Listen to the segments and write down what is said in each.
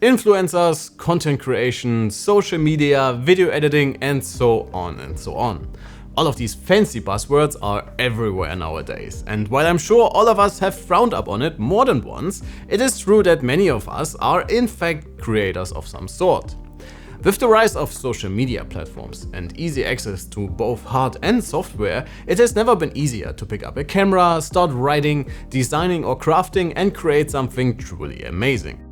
Influencers, content creation, social media, video editing, and so on and so on. All of these fancy buzzwords are everywhere nowadays, and while I'm sure all of us have frowned upon it more than once, it is true that many of us are in fact creators of some sort. With the rise of social media platforms and easy access to both hard and software, it has never been easier to pick up a camera, start writing, designing or crafting and create something truly amazing.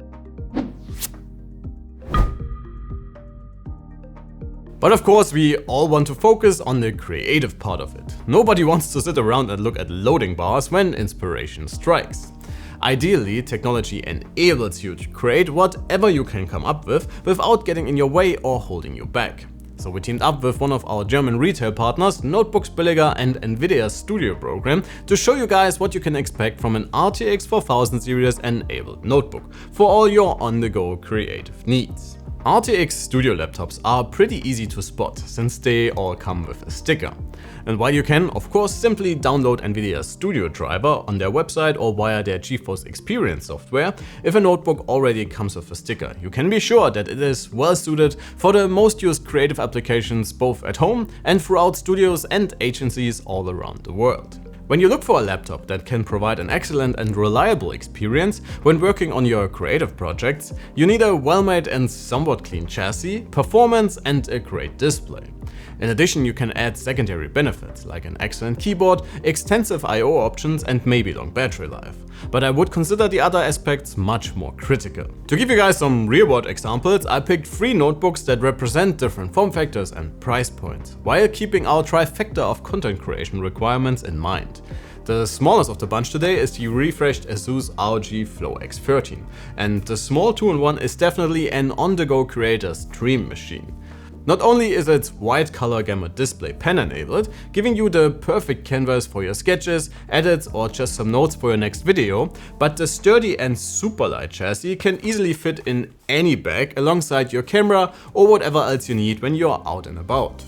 But of course, we all want to focus on the creative part of it. Nobody wants to sit around and look at loading bars when inspiration strikes. Ideally, technology enables you to create whatever you can come up with without getting in your way or holding you back. So we teamed up with one of our German retail partners, Notebooks Billiger and Nvidia-Studio program, to show you guys what you can expect from an RTX 4000 series enabled notebook for all your on-the-go creative needs. RTX Studio laptops are pretty easy to spot since they all come with a sticker. And while you can, of course, simply download Nvidia's Studio driver on their website or via their GeForce Experience software, if a notebook already comes with a sticker, you can be sure that it is well suited for the most used creative applications both at home and throughout studios and agencies all around the world. When you look for a laptop that can provide an excellent and reliable experience when working on your creative projects, you need a well-made and somewhat clean chassis, performance and a great display. In addition, you can add secondary benefits like an excellent keyboard, extensive I/O options and maybe long battery life. But I would consider the other aspects much more critical. To give you guys some real-world examples, I picked 3 notebooks that represent different form factors and price points, while keeping our trifecta of content creation requirements in mind. The smallest of the bunch today is the refreshed ASUS ROG Flow X13, and the small 2-in-1 is definitely an on-the-go creator's dream machine. Not only is its wide color gamut display pen enabled, giving you the perfect canvas for your sketches, edits or just some notes for your next video, but the sturdy and super light chassis can easily fit in any bag alongside your camera or whatever else you need when you're out and about.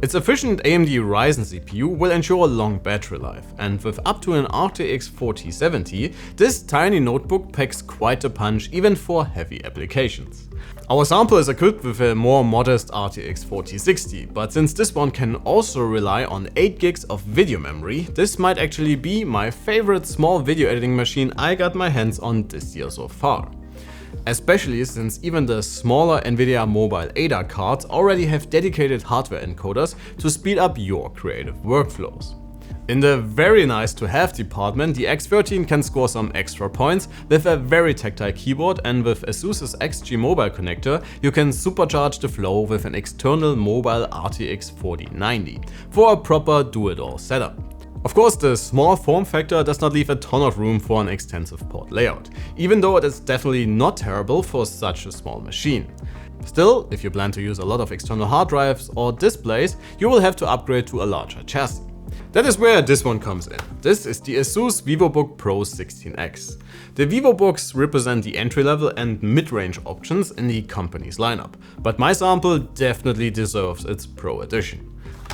Its efficient AMD Ryzen CPU will ensure long battery life, and with up to an RTX 4070, this tiny notebook packs quite a punch even for heavy applications. Our sample is equipped with a more modest RTX 4060, but since this one can also rely on 8 gigs of video memory, this might actually be my favorite small video editing machine I got my hands on this year so far. Especially since even the smaller Nvidia mobile ADA cards already have dedicated hardware encoders to speed up your creative workflows. In the very nice to have department, the X13 can score some extra points with a very tactile keyboard, and with ASUS's XG mobile connector you can supercharge the flow with an external mobile RTX 4090 for a proper do-it-all setup. Of course, the small form factor does not leave a ton of room for an extensive port layout, even though it is definitely not terrible for such a small machine. Still, if you plan to use a lot of external hard drives or displays, you will have to upgrade to a larger chassis. That is where this one comes in. This is the ASUS Vivobook Pro 16X. The Vivobooks represent the entry-level and mid-range options in the company's lineup, but my sample definitely deserves its Pro edition.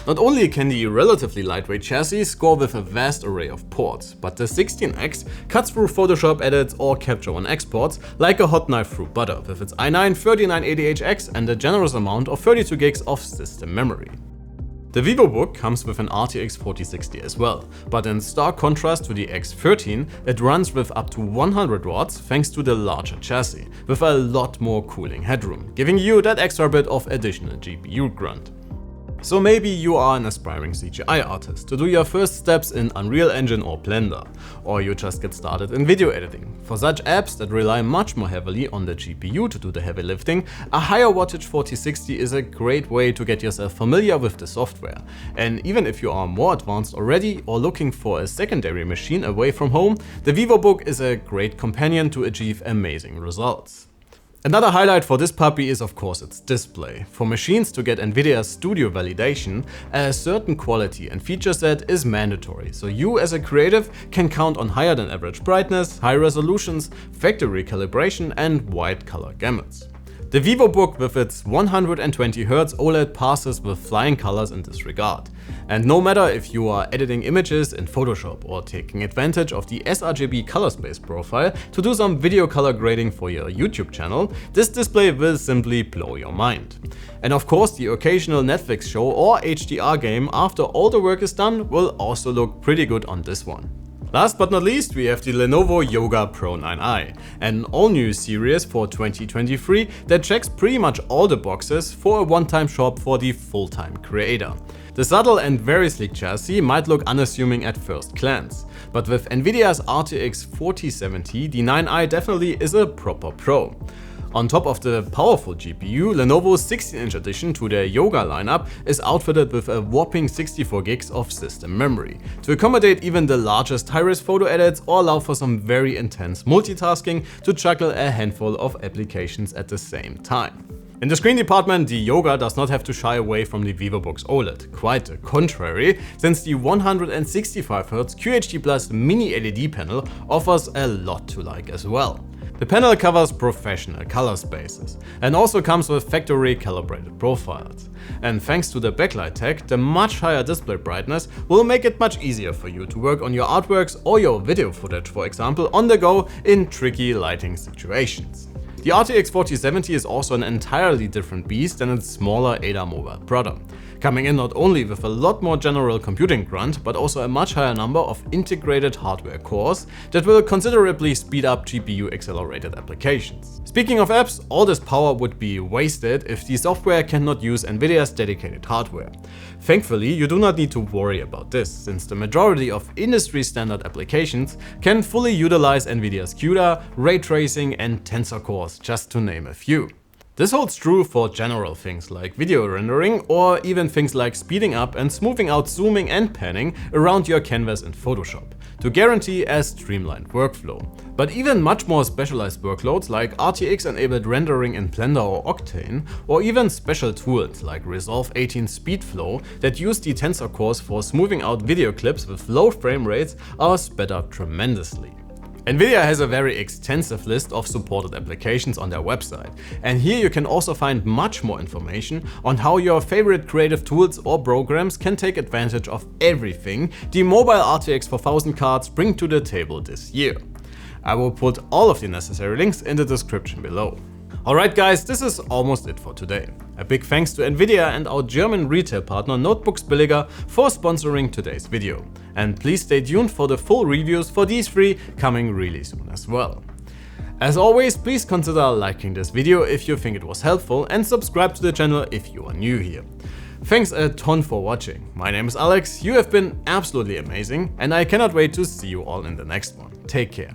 Not only can the relatively lightweight chassis score with a vast array of ports, but the 16X cuts through Photoshop edits or Capture One exports like a hot knife through butter with its i9-3980HX and a generous amount of 32 gigs of system memory. The Vivobook comes with an RTX 4060 as well, but in stark contrast to the X13, it runs with up to 100 watts thanks to the larger chassis, with a lot more cooling headroom, giving you that extra bit of additional GPU grunt. So maybe you are an aspiring CGI artist to do your first steps in Unreal Engine or Blender, or you just get started in video editing. For such apps that rely much more heavily on the GPU to do the heavy lifting, a higher wattage 4060 is a great way to get yourself familiar with the software. And even if you are more advanced already or looking for a secondary machine away from home, the Vivobook is a great companion to achieve amazing results. Another highlight for this puppy is of course its display. For machines to get Nvidia-Studio validation, a certain quality and feature set is mandatory, so you as a creative can count on higher than average brightness, high resolutions, factory calibration and wide color gamuts. The Vivobook with its 120Hz OLED passes with flying colors in this regard. And no matter if you are editing images in Photoshop or taking advantage of the sRGB color space profile to do some video color grading for your YouTube channel, this display will simply blow your mind. And of course, the occasional Netflix show or HDR game after all the work is done will also look pretty good on this one. Last but not least, we have the Lenovo Yoga Pro 9i, an all-new series for 2023 that checks pretty much all the boxes for a one-time shop for the full-time creator. The subtle and very sleek chassis might look unassuming at first glance, but with Nvidia's RTX 4070, the 9i definitely is a proper pro. On top of the powerful GPU, Lenovo's 16-inch addition to their Yoga lineup is outfitted with a whopping 64 gigs of system memory to accommodate even the largest high-res photo edits or allow for some very intense multitasking to juggle a handful of applications at the same time. In the screen department, the Yoga does not have to shy away from the Vivobook's OLED, quite the contrary, since the 165Hz QHD Plus mini LED panel offers a lot to like as well. The panel covers professional color spaces and also comes with factory calibrated profiles. And thanks to the backlight tech, the much higher display brightness will make it much easier for you to work on your artworks or your video footage, for example, on the go in tricky lighting situations. The RTX 4070 is also an entirely different beast than its smaller Ada mobile brother, coming in not only with a lot more general computing grunt, but also a much higher number of integrated hardware cores that will considerably speed up GPU accelerated applications. Speaking of apps, all this power would be wasted if the software cannot use Nvidia's dedicated hardware. Thankfully, you do not need to worry about this, since the majority of industry standard applications can fully utilize Nvidia's CUDA, ray tracing and tensor cores, just to name a few. This holds true for general things like video rendering or even things like speeding up and smoothing out zooming and panning around your canvas in Photoshop to guarantee a streamlined workflow. But even much more specialized workloads like RTX-enabled rendering in Blender or Octane, or even special tools like Resolve 18 SpeedFlow that use the tensor cores for smoothing out video clips with low frame rates are sped up tremendously. Nvidia has a very extensive list of supported applications on their website, and here you can also find much more information on how your favorite creative tools or programs can take advantage of everything the mobile RTX 4000 cards bring to the table this year. I will put all of the necessary links in the description below. Alright guys, this is almost it for today. A big thanks to Nvidia and our German retail partner Notebooksbilliger for sponsoring today's video. And please stay tuned for the full reviews for these three coming really soon as well. As always, please consider liking this video if you think it was helpful and subscribe to the channel if you are new here. Thanks a ton for watching. My name is Alex, you have been absolutely amazing and I cannot wait to see you all in the next one. Take care.